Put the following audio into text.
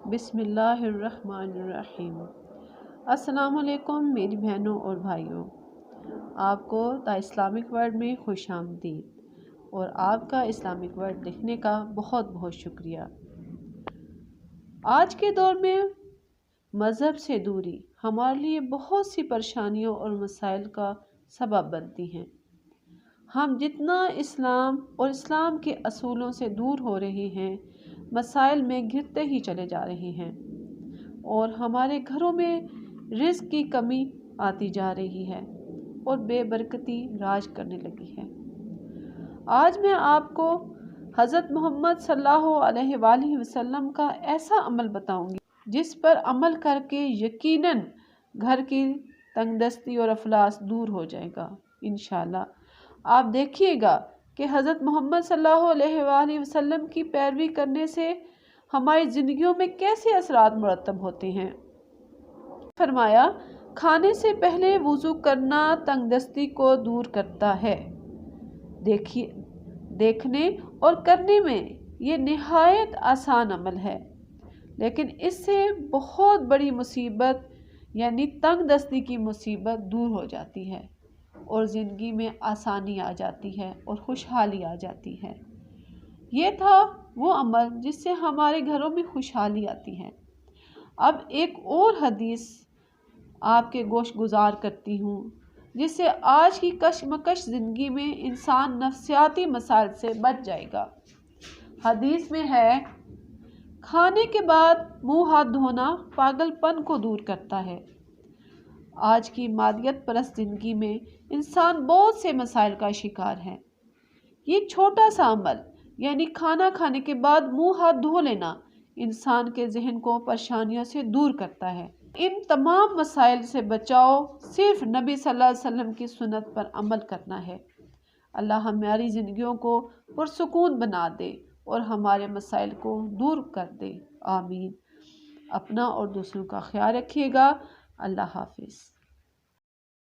बिस्मिल्लाहिर्रहमानिर्रहीम। अस्सलाम वालेकुम मेरी बहनों और भाइयों, आपको द इस्लामिक वर्ल्ड में खुश आमदीद और आपका इस्लामिक वर्ल्ड देखने का बहुत बहुत शुक्रिया। आज के दौर में मज़हब से दूरी हमारे लिए बहुत सी परेशानियों और मसाइल का सबब बनती हैं। हम जितना इस्लाम और इस्लाम के असूलों से दूर हो रहे हैं, मसाइल में घिरते ही चले जा रहे हैं और हमारे घरों में रिज़्क़ की कमी आती जा रही है और बेबरकती राज करने लगी है। आज मैं आपको हज़रत मोहम्मद सल्लल्लाहु अलैहि वसल्लम का ऐसा अमल बताऊंगी जिस पर अमल करके यकीनन घर की तंगदस्ती और अफलास दूर हो जाएगा। इंशाअल्लाह आप देखिएगा कि हज़रत मोहम्मद सल्लल्लाहु अलैहि वसल्लम की पैरवी करने से हमारी ज़िंदगियों में कैसे असरात मुरतब होते हैं। फरमाया, खाने से पहले वुज़ू करना तंगदस्ती को दूर करता है। देखने और करने में ये निहायत आसान अमल है, लेकिन इससे बहुत बड़ी मुसीबत यानी तंगदस्ती की मुसीबत दूर हो जाती है और ज़िंदगी में आसानी आ जाती है और खुशहाली आ जाती है। ये था वो अमल जिससे हमारे घरों में खुशहाली आती है। अब एक और हदीस आपके गोश गुजार करती हूँ जिससे आज की कशमकश ज़िंदगी में इंसान नफ्सियाती मसाइल से बच जाएगा। हदीस में है, खाने के बाद मुंह हाथ धोना पागलपन को दूर करता है। आज की मादियत परस्त ज़िंदगी में इंसान बहुत से मसाइल का शिकार है। ये छोटा सा अमल यानी खाना खाने के बाद मुंह हाथ धो लेना इंसान के जहन को परेशानियों से दूर करता है। इन तमाम मसाइल से बचाओ सिर्फ नबी सल्लल्लाहु अलैहि वसल्लम की सुन्नत पर अमल करना है। अल्लाह हमारी ज़िंदगियों को पुरसुकून बना दे और हमारे मसाइल को दूर कर दे। आमीन। अपना और दूसरों का ख्याल रखिएगा। अल्लाह हाफिज़।